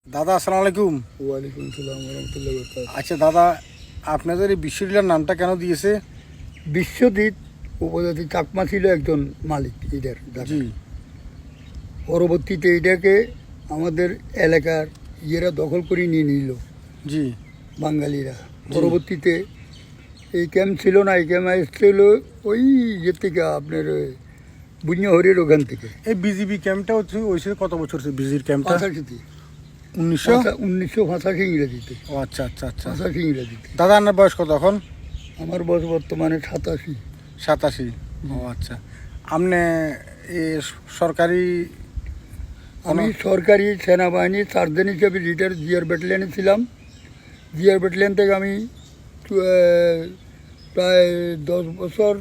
দাদা আসসালামু আলাইকুম। ওয়ালাইকুম আসসালাম রহমতুল্লাহ বরকাত। আচ্ছা দাদা, আপনাদের এই বিশ্ববিদ্যালয়ের নামটা কেন দিয়েছে? বিশ্বজিৎ উপজাতি চাকমা ছিল একজন মালিক এটার জি পরবর্তীতে এটাকে আমাদের এলাকার ইয়েরা দখল করে নিয়ে নিল জি বাঙালিরা। পরবর্তীতে এই ক্যাম্প ছিল না, এই ক্যাম্প এসেছিল ওই ইয়ে থেকে আপনার বুঞ্জহরির ওখান থেকে। এই বিজিবি ক্যাম্পটা হয়েছে কত বছর? বিজির ক্যাম্পটা 1985 ইংরেজিতে। ও আচ্ছা আচ্ছা আচ্ছা। 85 ইংরেজিতে। দাদা আপনার বয়স কত এখন? আমার বয়স বর্তমানে 87। 87। ও আচ্ছা। আপনি সরকারি আমি সরকারি সেনাবাহিনী সার্জেন হিসেবে রিটায়ার জিআর ব্যাটালিয়নে ছিলাম। জিআর ব্যাটালিয়ন থেকে আমি প্রায় 10 বছর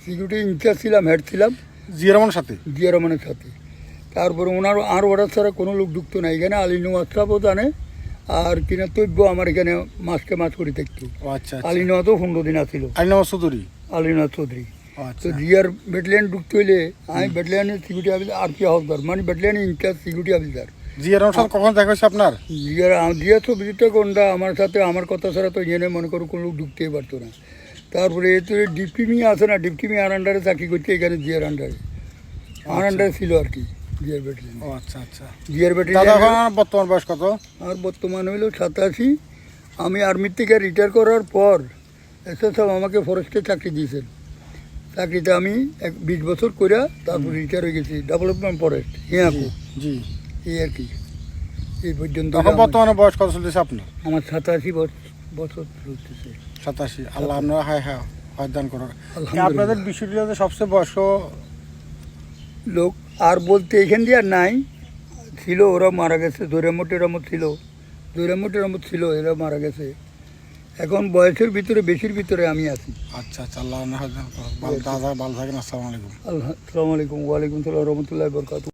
সিকিউরিটি ইনচার্জ ছিলাম, হেড ছিলাম জিয়া রহমানের সাথে। জিয়া রহমানের সাথে। তারপরে ওনার আর অর্ডার ছাড়া কোনো লোক ঢুকতো না এখানে। আলী নওয়াজ সাহেবও জানে, আর কিনা তৈব্য আমার এখানে মাসকে মাস করে থাকতো। ও আচ্ছা আলী নওয়াজও 15 দিন আসছিল। আলী নওয়াজ চৌধুরী। আলী নওয়াজ চৌধুরী। ও আচ্ছা। তো জিআর ব্যাটালিয়ন ঢুকতে হইলে আমি ব্যাটালিয়নের সিকিউরিটি অফিসার আর পি হাউসদার, মানে ব্যাটালিয়নের ইনচার্জ সিকিউরিটি অফিসার। জিয়া রহমানের সাথে কখন দেখা হয়েছে আপনার? জিয়া তো ভিজিটটা কোনটা আমার সাথে, আমার কথা ছাড়া তো এখানে মনে করো কোনো লোক ঢুকতেই পারতো না। তারপরে এ তো ডিপটিমি আছে না, ডিপটিমি আর আন্ডারে চাকরি করছে এখানে জিয়ার আন্ডারে। আমার আন্ডারে ছিল আর কি জিয়ার ব্যাটালিয়ন। ও আচ্ছা আচ্ছা। জিয়ার দাদা ব্যাটালিয়ন এখন বর্তমান বয়স কত? আর বর্তমান হইল 87। আমি আর্মির থেকে রিটায়ার করার পর এসএসএফ আমাকে ফরেস্টে চাকরি দিয়েছেন। চাকরিতে আমি 20 বছর করে তারপর রিটায়ার হয়ে গেছি ডেভেলপমেন্ট ফরেস্ট হিয়াকু। জি। এই আর কি, এই পর্যন্ত এখন বর্তমানে বয়স কত চলতেছে আপনার? আমার 87 বছর চলতেছে। 87। আল্লাহ আপনারা হায় হায় দান করার। আলহামদুলিল্লাহ। আপনাদের বিশ্ববিদ্যালয়ে সবচেয়ে বয়স্ক লোক আর বলতে এখান দিয়ে আর নাই, ছিল ওরা মারা গেছে। দৈরামত ছিল, দৈরামত ছিল, এরা মারা গেছে। এখন বয়সের ভিতরে বেশির ভিতরে আমি আছি। আচ্ছা আচ্ছা। আল্লাহ দাদা ভালো থাকেন। আসসালামু আলাইকুম। আসসালামু আলাইকুম। ওয়ালাইকুম সালাম রহমতুল্লাহ বরকাত।